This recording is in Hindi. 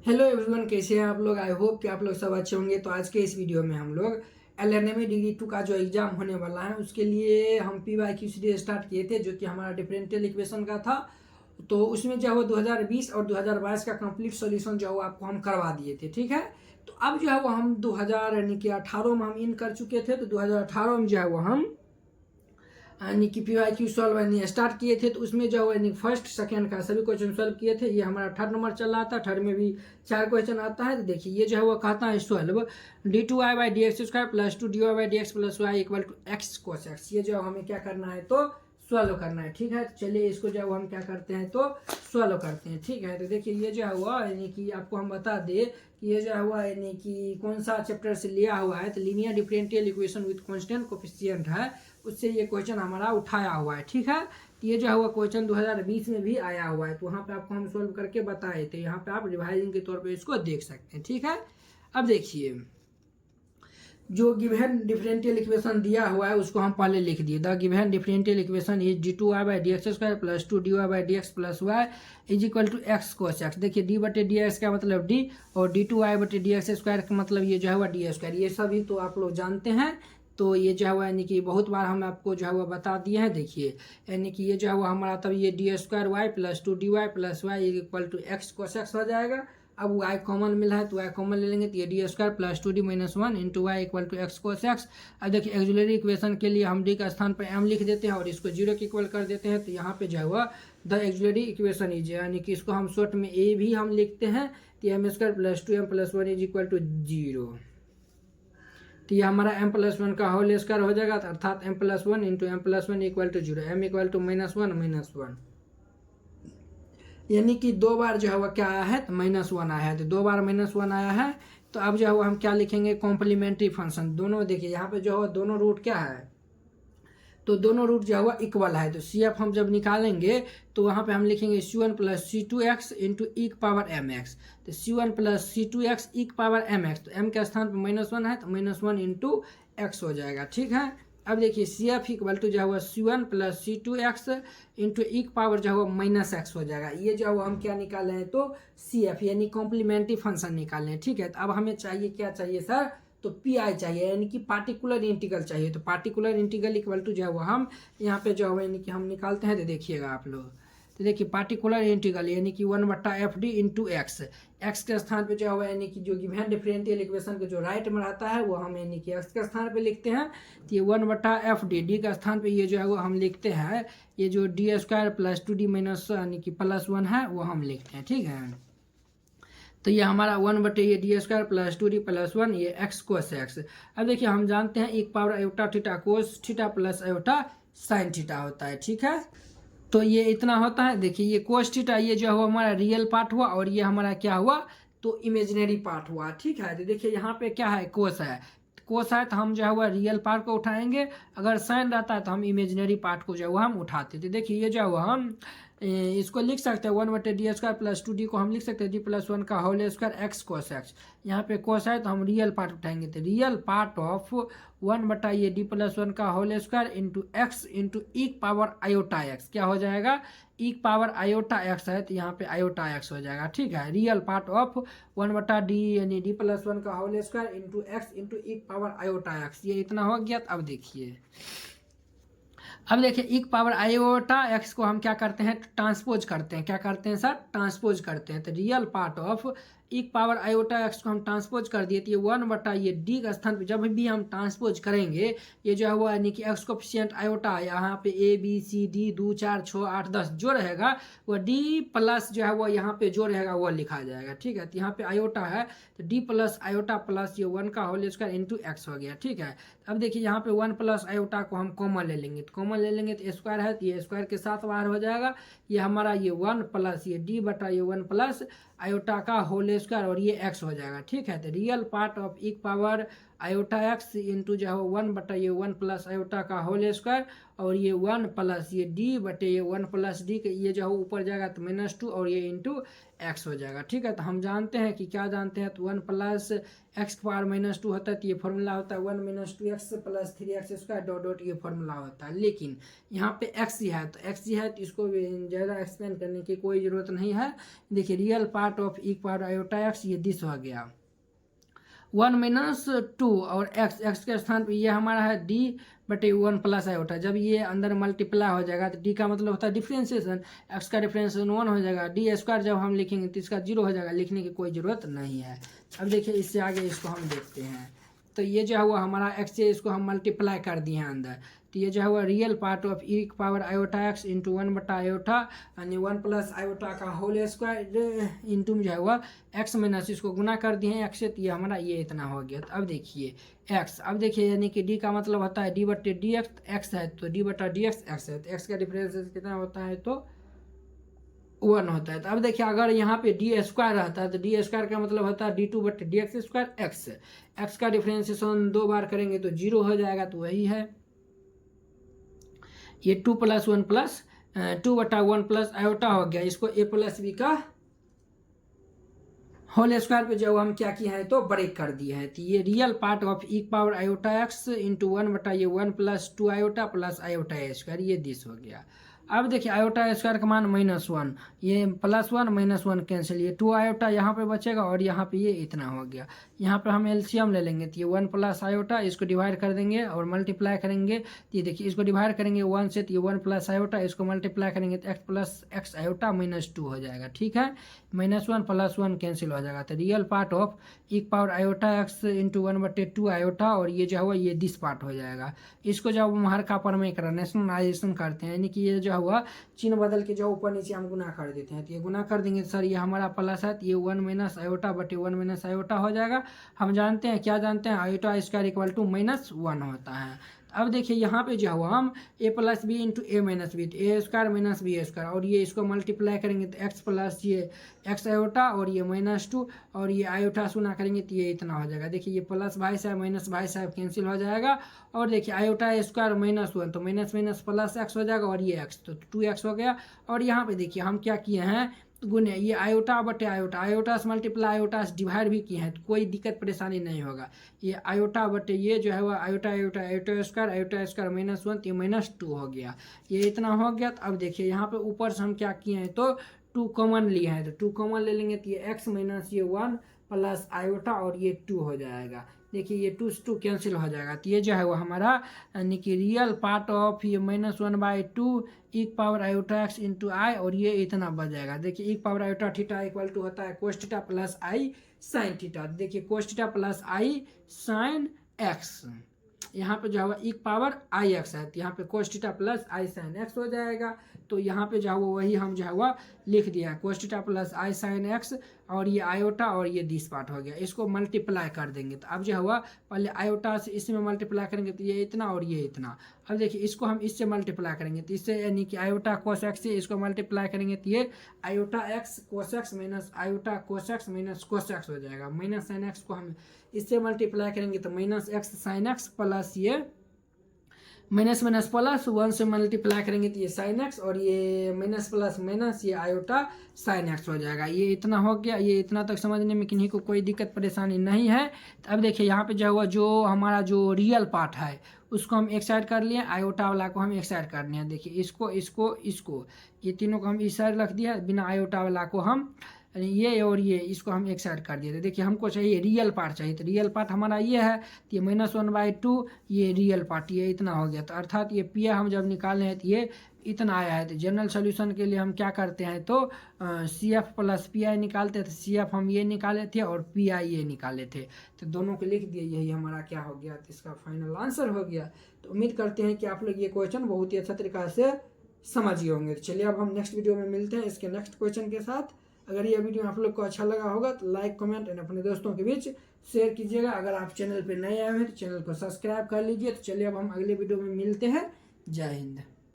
हेलो एवरीवन, कैसे हैं आप लोग। आई होप कि आप लोग सब अच्छे होंगे। तो आज के इस वीडियो में हम लोग LNM डिग्री 2 का जो एग्ज़ाम होने वाला है उसके लिए हम PYQ सीरीज स्टार्ट किए थे, जो कि हमारा डिफरेंशियल इक्वेशन का था। तो उसमें जो है वो 2020 और 2022 का कंप्लीट सॉल्यूशन जो है वो आपको हम करवा दिए थे, ठीक है। तो अब जो है वो हम 2018 में हम इन कर चुके थे। तो 2018 में जो है वो हम यानी कि PYQ सॉल्व यानी स्टार्ट किए थे। तो उसमें जो है फर्स्ट सेकंड का सभी क्वेश्चन सॉल्व किए थे। ये हमारा थर्ड नंबर चल रहा था। थर्ड में भी 4 क्वेश्चन आता है। तो देखिए ये जो है वो कहता है solve d2y/dx² plus 2dy/dx plus y equal to x cos x। ये जो हमें क्या करना है तो सॉल्व करना है, ठीक है। तो चलिए इसको जो हम क्या करते हैं तो सॉल्व करते हैं, ठीक है। तो देखिए ये जो हुआ यानी कि आपको हम बता दें कि ये जो हुआ यानी कि कौन सा चैप्टर से लिया हुआ है। तो linear differential equation with constant coefficient है, उससे ये क्वेश्चन हमारा उठाया हुआ है, ठीक है। तो ये जो हुआ क्वेश्चन 2020 में भी आया हुआ है। तो वहाँ पे आपको हम सॉल्व करके बताए थे। यहाँ पे आप रिवाइजिंग के तौर पे इसको देख सकते हैं, ठीक है। अब देखिए जो गिवन डिफरेंशियल इक्वेशन दिया हुआ है उसको हम पहले लिख दिए। The given differential equation is d2y/dx² plus 2dy/dx plus y is equal to x cos x। देखिए d/dx का मतलब d और d2y/dx² का मतलब ये जो है वह d²। ये सभी तो आप लोग जानते हैं। तो ये जो है वो यानी कि बहुत बार हम आपको जो है वो बता दिए हैं। देखिए यानी कि ये जो है वो हमारा तब ये d² plus 2dy plus y equal to x cos x हो जाएगा। अब y कॉमन मिला है तो y कॉमन ले लेंगे। तो ये d² plus 2d minus 1 into y equal to x cos x। अब देखिए एक्जुलरी इक्वेशन के लिए हम d का स्थान पर m लिख देते हैं और इसको 0 के इक्वल कर देते हैं। तो यहाँ पे जो है वह द एक्जुलरी इक्वेशन इज यानी कि इसको हम शॉर्ट में a भी हम लिखते हैं। तो m² plus 2m plus 1 is equal to 0। तो ये हमारा m+1 का होल स्क्वायर हो जाएगा, अर्थात m+1 into m+1 equal to 0, m equal to -1 यानी कि 2 बार जो है वह क्या आया है तो -1 आया है। तो 2 बार -1 आया है। तो अब जो है वो हम क्या लिखेंगे कॉम्प्लीमेंट्री फंक्शन। दोनों देखिए यहाँ पे जो है दोनों रूट क्या है तो दोनों रूट जो है वह इक्वल है। तो CF हम जब निकालेंगे तो वहाँ पे हम लिखेंगे C1 plus C2x into e की पावर mx। तो C1 प्लस C2x ई की पावर mx, तो m के स्थान पर -1 है तो -1 इंटू x हो जाएगा, ठीक है। अब देखिए CF इक्वल टू जो है C1 plus C2x into e की पावर जो है -x हो जाएगा। ये जो है हम क्या निकाले हैं तो CF यानी कॉम्प्लीमेंट्री फंक्शन निकाले हैं, ठीक है। तो अब हमें चाहिए क्या चाहिए सर तो PI चाहिए यानी कि पार्टिकुलर इंटीग्रल चाहिए। तो पार्टिकुलर इंटीग्रल इक्वल टू जो है वो हम यहाँ पे जो है यानी कि हम निकालते हैं। तो देखिएगा आप लोग, तो देखिए पार्टिकुलर इंटीग्रल यानी कि 1/FD इंटू एक्स। एक्स के स्थान पे जो है यानी कि जो गिवन डिफरेंशियल इक्वेशन के जो राइट में रहता है वो हम यानी कि एक्स के स्थान पे लिखते हैं। तो ये 1/FD, डी का स्थान पे ये जो है वो हम लिखते हैं ये जो d² प्लस 2d माइनस यानी कि +1 है वो हम लिखते हैं, ठीक है। तो ये हमारा 1/, ये d² प्लस 2d प्लस 1 ये x cos x। अब देखिए हम जानते हैं एक power iota theta cos theta plus iota sine theta होता है, ठीक है। तो ये इतना होता है। देखिए ये कोस थीटा ये जो हुआ हमारा रियल पार्ट हुआ और ये हमारा क्या हुआ तो इमेजिनरी पार्ट हुआ, ठीक है। तो देखिए यहाँ पे क्या है कोस है, कोस है तो हम जो है वह रियल पार्ट को उठाएंगे। अगर साइन रहता है तो हम इमेजिनरी पार्ट को जो है हम उठाते थे। देखिए ये जो है हम इसको लिख सकते हैं 1/d² प्लस 2d को हम लिख सकते हैं d+1 का whole square x cos x। यहाँ पे कोस है तो हम रियल पार्ट उठाएंगे। तो रियल पार्ट ऑफ 1/, ये d+1 का whole square into x into e की पावर आयोटा x क्या हो जाएगा ई की पावर आयोटा x है तो यहाँ पे आयोटा x हो जाएगा, ठीक है। रियल पार्ट ऑफ 1/d यानी d+1 का whole square into x into e की पावर आयोटा x, ये इतना हो गया। तो अब देखिए ई की पावर आयोटा एक्स को हम क्या करते हैं ट्रांसपोज करते हैं। क्या करते हैं सर ट्रांसपोज करते हैं। तो रियल पार्ट ऑफ ई की पावर आयोटा एक्स को हम ट्रांसपोज कर दिए। तो ये 1/, ये डी का स्थान पे जब भी हम ट्रांसपोज करेंगे ये जो है वो यानी कि एक्स कोफिशिएंट आयोटा यहाँ पे ABCD 2 4 6 8 10 जो रहेगा वो डी प्लस जो है वो यहाँ पे जो रहेगा वो लिखा जाएगा, ठीक है। तो यहाँ पे आयोटा है तो डी प्लस आयोटा प्लस ये 1 का होल स्क्वायर इंटू एक्स हो गया, ठीक है। अब देखिए यहाँ पे 1 प्लस आयोटा को हम कॉमन ले लेंगे। तो कॉमन ले लेंगे तो स्क्वायर है तो ये स्क्वायर के साथ बाहर हो जाएगा। ये हमारा ये 1 प्लस ये डी बटा ये 1 प्लस आयोटा का होल स्क्वायर और ये x हो जाएगा, ठीक है। तो रियल पार्ट ऑफ ई की पावर आयोटा एक्स इंटू जो है 1 बटा ये 1 प्लस आयोटा का होल स्क्वायर और ये 1 प्लस ये डी बटे ये 1 प्लस डी के ये जो है ऊपर जाएगा तो -2 और ये इंटू एक्स हो जाएगा। ठीक है, तो हम जानते हैं कि क्या जानते हैं, तो 1 प्लस एक्स की पावर -2 होता है, तो ये फॉर्मूला होता है 1 - 2x plus 3x square dot dot ये फॉर्मूला होता है। लेकिन यहाँ पे x ही है, तो x ही है तो इसको ज़्यादा एक्सप्लेन करने की कोई ज़रूरत नहीं है। देखिए real part of e power iota x ये दिस हो गया 1 - 2 और x के स्थान पे ये हमारा है d बटे 1 प्लस आयोटा। जब ये अंदर मल्टीप्लाई हो जाएगा तो d का मतलब होता है डिफ्रेंसिएशन, x का डिफ्रेंसिएशन 1 हो जाएगा, डी स्क्वायर जब हम लिखेंगे तो इसका 0 हो जाएगा, लिखने की कोई ज़रूरत नहीं है। अब देखिए इससे आगे इसको हम देखते हैं, तो ये जो है वो हमारा x है, इसको हम मल्टीप्लाई कर दिए हैं अंदर, तो ये जो है वो real part of e power iota x into 1 बटा आयोटा यानी 1 प्लस आयोटा का होल स्क्वायर इंटू जो है वो x माइनस इसको गुना कर दिए हैं x से, तो ये हमारा ये इतना हो गया। तो अब देखिए x, अब देखिए यानी कि d का मतलब होता है d बटे डी एक्स है, तो d बटा डी एक्स है, तो x का डिफरेंस कितना होता है तो 1 होता है। तो अब देखिए अगर यहाँ पे डी स्क्वायर रहता है तो डी स्क्वायर का मतलब होता है d2 बटे डी एक्स स्क्वायर x का डिफ्रेंसिएशन 2 बार करेंगे तो 0 हो जाएगा, तो वही है ये 2 + 1 प्लस 2 बटा 1 प्लस आयोटा हो गया। इसको a प्लस बी का होल स्क्वायर पे जो हम क्या किए हैं तो ब्रेक कर दिए हैं, तो ये real part of e power iota x into 1 बटा ये 1 plus 2 iota plus iota square ये दिस हो गया। अब देखिए आयोटा स्क्वायर का मान -1, ये +1 -1 कैंसिल, ये 2 आयोटा यहाँ पे बचेगा और यहाँ पे ये इतना हो गया। यहाँ पे हम एलसीएम ले लेंगे तो ये 1 प्लस आयोटा, इसको डिवाइड कर देंगे और मल्टीप्लाई करेंगे, तो ये देखिए इसको डिवाइड करेंगे 1 से, तो ये 1 प्लस आयोटा, इसको मल्टीप्लाई करेंगे तो x प्लस x आयोटा -2 हो जाएगा। ठीक है, -1 + 1 कैंसिल हो जाएगा, तो real part of e power iota x into 1 बटे 2 आयोटा और ये जो है ये दिस पार्ट हो जाएगा। इसको जब हम हर का पर में रैशनलाइजेशन करते हैं यानी कि ये जो हुआ चिन्ह बदल के जो ऊपर नीचे हम गुना कर देते हैं, तो ये गुना कर देंगे सर ये हमारा प्लस है, तो ये 1 माइनस आयोटा बटे 1 माइनस आयोटा हो जाएगा। हम जानते हैं क्या जानते हैं, आयोटा स्क्वायर इक्वल टू -1 होता है। अब देखिए यहाँ पे जो है हम a plus B into A minus B, तो A square minus B square और ये इसको मल्टीप्लाई करेंगे तो x प्लस ये x आयोटा और ये -2 और ये आयोटा सुना करेंगे तो ये इतना हो जाएगा। देखिए ये प्लस भाई साहब माइनस भाई साहब कैंसिल हो जाएगा और देखिए आयोटा स्क्वायर -1 तो माइनस माइनस प्लस x हो जाएगा और ये x तो 2x हो गया। और यहाँ पे देखिए हम क्या किए हैं गुने, ये आयोटा बटे आयोटा, आयोटा से मल्टीप्लाई आयोटा से डिवाइड भी किए हैं तो कोई दिक्कत परेशानी नहीं होगा। ये आयोटा बटे ये जो है वो आयोटा आयोटा आयोटा स्क्वायर -1 तो ये -2 हो गया, ये इतना हो गया। तो अब देखिए यहाँ पे ऊपर से हम क्या किए हैं तो 2 कॉमन लिए हैं, तो 2 कॉमन ले लेंगे तो ये x माइनस ये 1 प्लस आयोटा और ये 2 हो जाएगा। देखिए ये 2 से 2 कैंसिल हो जाएगा, तो ये जो है वो हमारा यानी कि रियल पार्ट ऑफ ये -1/2 e power iota x into i और ये इतना बच जाएगा। देखिए e power iota theta equal to होता है cos theta plus i sine theta, देखिए cos theta plus i sine x, यहाँ पे जो है e पावर आई एक्स है, तो यहाँ पे कोस theta plus i sine x हो जाएगा। तो यहाँ पे जो है वही हम जो है वह लिख दिया है cos theta plus i sine x और ये आयोटा और ये दिस पार्ट हो गया, इसको मल्टीप्लाई कर देंगे। तो अब जो हुआ पहले आयोटा से इसमें मल्टीप्लाई करेंगे तो ये इतना और ये इतना। अब देखिए इसको हम इससे मल्टीप्लाई करेंगे तो इससे यानी कि आयोटा कोस एक्स से इसको मल्टीप्लाई करेंगे तो ये iota x cos x minus iota cos x minus cos x हो जाएगा। माइनस साइन एक्स को हम इससे मल्टीप्लाई करेंगे तो -x साइन एक्स प्लस ये माइनस माइनस प्लस 1 से मल्टीप्लाई करेंगे तो ये साइन एक्स और ये माइनस प्लस माइनस ये आयोटा साइन एक्स हो जाएगा। ये इतना हो गया, ये इतना तक समझने में किन्हीं को कोई दिक्कत परेशानी नहीं है। तो अब देखिए यहाँ पे जो हुआ जो हमारा जो रियल पार्ट है उसको हम एक साइड कर लिए, आयोटा वाला को हम एक साइड कर लिए। देखिए इसको इसको इसको ये तीनों को हम इस साइड रख दिया, बिना आयोटा वाला को हम ये और ये इसको हम एक साइड कर दिए। तो देखिए हमको चाहिए रियल पार्ट चाहिए, तो रियल पार्ट हमारा ये है, तो ये -1/2 ये रियल पार्ट ये इतना हो गया। तो अर्थात ये पी हम जब निकाले हैं तो ये इतना आया है। तो जनरल सोल्यूशन के लिए हम क्या करते हैं तो CF प्लस PI निकालते थे, CF हम ये निकाले थे और PI ये निकाले थे, तो दोनों को लिख दिए, यही हमारा क्या हो गया, तो इसका फाइनल आंसर हो गया। तो उम्मीद करते हैं कि आप लोग ये क्वेश्चन बहुत ही अच्छा तरीका से समझिए होंगे। तो चलिए अब हम नेक्स्ट वीडियो में मिलते हैं इसके नेक्स्ट क्वेश्चन के साथ। अगर ये वीडियो आप लोग को अच्छा लगा होगा तो लाइक कमेंट एंड अपने दोस्तों के बीच शेयर कीजिएगा। अगर आप चैनल पे नए आए हैं तो चैनल को सब्सक्राइब कर लीजिए। तो चलिए अब हम अगले वीडियो में मिलते हैं। जय हिंद।